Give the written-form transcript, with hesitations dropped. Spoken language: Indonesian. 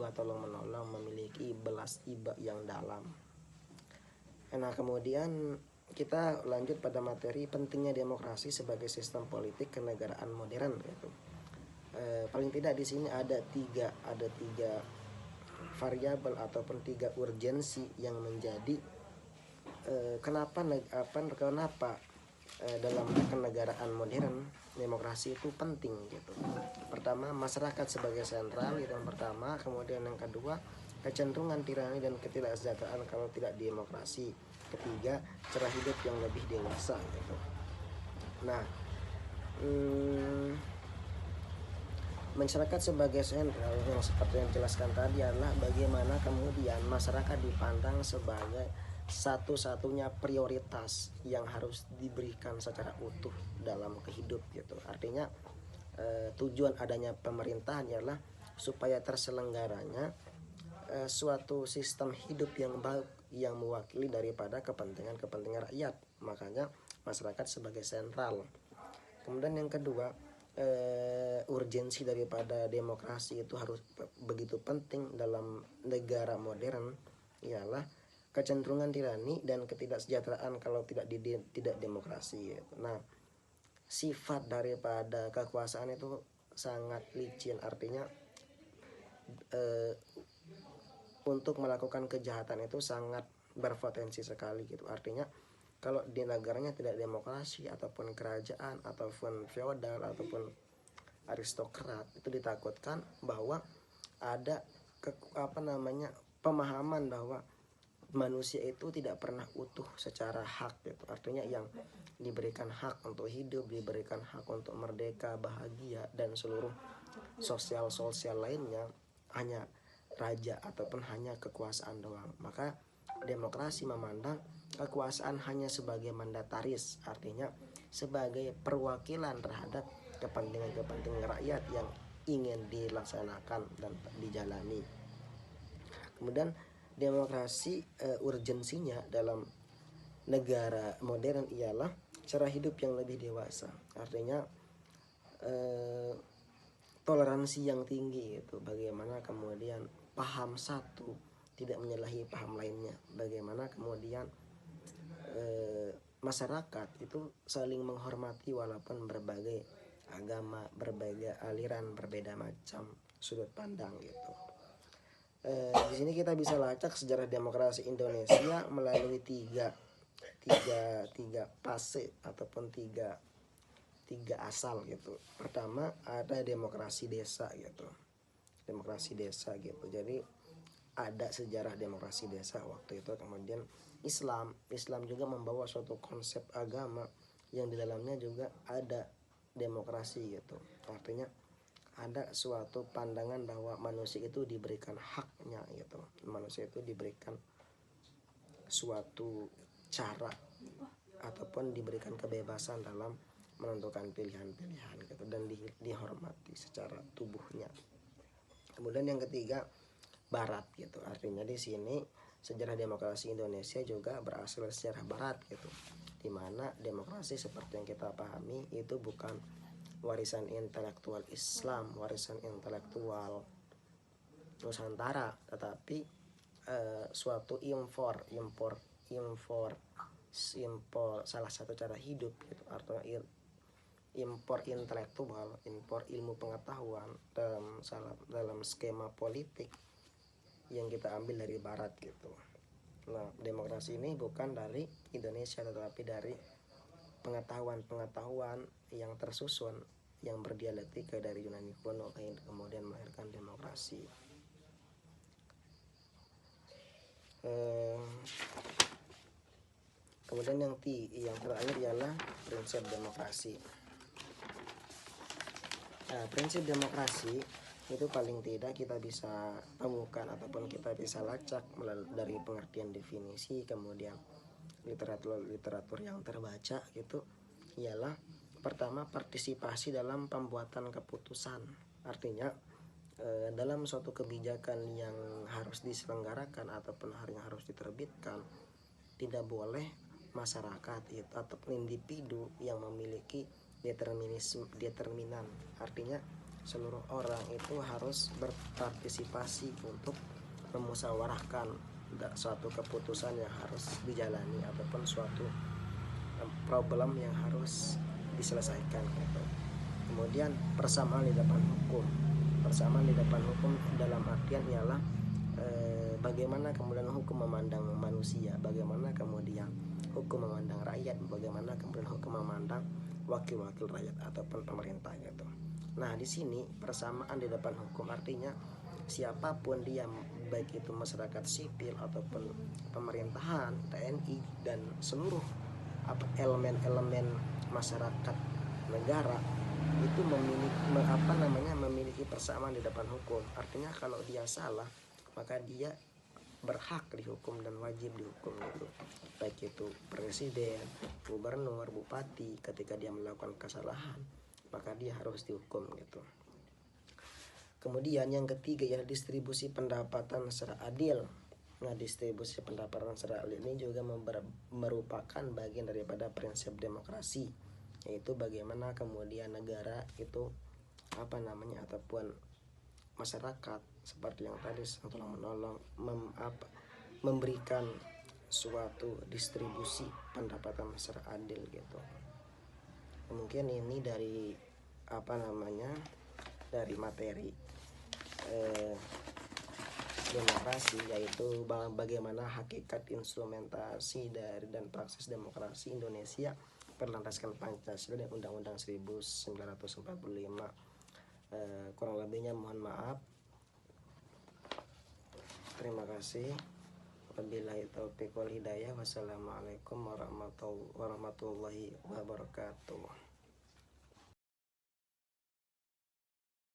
jiwa tolong menolong, memiliki belas iba yang dalam. Nah, kemudian kita lanjut pada materi pentingnya demokrasi sebagai sistem politik kenegaraan modern gitu. Paling tidak di sini ada tiga variabel ataupun tiga urgensi yang menjadi kenapa dalam kenegaraan modern demokrasi itu penting gitu. Pertama, masyarakat sebagai sentral itu yang pertama. Kemudian yang kedua, kecenderungan tirani dan ketidaksejahteraan kalau tidak demokrasi. Ketiga, cara hidup yang lebih dewasa gitu. Nah, masyarakat sebagai sentral yang seperti yang dijelaskan tadi adalah bagaimana kemudian masyarakat dipandang sebagai satu-satunya prioritas yang harus diberikan secara utuh dalam kehidup gitu. Artinya tujuan adanya pemerintahan adalah supaya terselenggaranya suatu sistem hidup yang baik yang mewakili daripada kepentingan rakyat. Makanya masyarakat sebagai sentral. Kemudian yang kedua, urgensi daripada demokrasi itu harus begitu penting dalam negara modern ialah kecenderungan tirani dan ketidaksejahteraan kalau tidak demokrasi. Nah, sifat daripada kekuasaan itu sangat licin, artinya untuk melakukan kejahatan itu sangat berpotensi sekali gitu. Artinya kalau di negaranya tidak demokrasi ataupun kerajaan ataupun feodal ataupun aristokrat, itu ditakutkan bahwa ada pemahaman bahwa manusia itu tidak pernah utuh secara hak gitu. Artinya yang diberikan hak untuk hidup, diberikan hak untuk merdeka, bahagia dan seluruh sosial lainnya hanya raja ataupun hanya kekuasaan doang. Maka demokrasi memandang kekuasaan hanya sebagai mandataris, artinya sebagai perwakilan terhadap kepentingan rakyat yang ingin dilaksanakan dan dijalani. Kemudian demokrasi urgensinya dalam negara modern ialah cara hidup yang lebih dewasa, artinya toleransi yang tinggi itu. Bagaimana kemudian paham satu tidak menyalahi paham lainnya, bagaimana kemudian masyarakat itu saling menghormati walaupun berbagai agama, berbagai aliran, berbeda macam sudut pandang gitu. Di sini kita bisa lacak sejarah demokrasi Indonesia melalui tiga fase ataupun tiga asal gitu. Pertama ada demokrasi desa gitu. Jadi ada sejarah demokrasi desa waktu itu. Kemudian Islam juga membawa suatu konsep agama yang di dalamnya juga ada demokrasi gitu. Artinya ada suatu pandangan bahwa manusia itu diberikan haknya gitu. Manusia itu diberikan suatu cara ataupun diberikan kebebasan dalam menentukan pilihan-pilihan gitu, dan dihormati secara tubuhnya. Kemudian yang ketiga Barat gitu. Artinya di sini sejarah demokrasi Indonesia juga berasal dari sejarah Barat gitu, dimana demokrasi seperti yang kita pahami itu bukan warisan intelektual Islam, warisan intelektual Nusantara, tetapi suatu impor salah satu cara hidup gitu. Artinya impor intelektual, impor ilmu pengetahuan dalam skema politik yang kita ambil dari Barat gitu. Nah, demokrasi ini bukan dari Indonesia tetapi dari pengetahuan yang tersusun yang berdialektika dari Yunani kuno kemudian melahirkan demokrasi. Kemudian yang terakhir ialah prinsip demokrasi. Nah, prinsip demokrasi itu paling tidak kita bisa temukan ataupun kita bisa lacak dari pengertian definisi, kemudian literatur yang terbaca gitu, ialah pertama partisipasi dalam pembuatan keputusan. Artinya dalam suatu kebijakan yang harus diselenggarakan ataupun yang harus diterbitkan, tidak boleh masyarakat itu ataupun individu yang memiliki determinan. Artinya seluruh orang itu harus berpartisipasi untuk memusyawarahkan suatu keputusan yang harus dijalani ataupun suatu problem yang harus diselesaikan gitu. Kemudian persamaan di depan hukum. Persamaan di depan hukum dalam artian ialah bagaimana kemudian hukum memandang manusia, bagaimana kemudian hukum memandang rakyat, bagaimana kemudian hukum memandang wakil-wakil rakyat ataupun pemerintah gitu. Nah, di sini persamaan di depan hukum artinya siapapun dia, baik itu masyarakat sipil ataupun pemerintahan, TNI dan seluruh elemen-elemen masyarakat negara itu memiliki persamaan di depan hukum. Artinya kalau dia salah maka dia berhak dihukum dan wajib dihukum gitu. Baik itu presiden, gubernur, bupati, ketika dia melakukan kesalahan maka dia harus dihukum gitu. Kemudian yang ketiga ya distribusi pendapatan secara adil. Nah, distribusi pendapatan secara adil ini juga merupakan bagian daripada prinsip demokrasi, yaitu bagaimana kemudian negara itu ataupun masyarakat seperti yang tadi tolong menolong memberikan suatu distribusi pendapatan secara adil gitu. Mungkin ini dari dari materi demokrasi, yaitu bagaimana hakikat instrumentasi dari dan praksis demokrasi Indonesia berlandaskan Pancasila dan Undang-Undang 1945. Kurang lebihnya mohon maaf. Terima kasih. Wabillahi taufiq wal hidayah. Wassalamualaikum warahmatullahi wabarakatuh.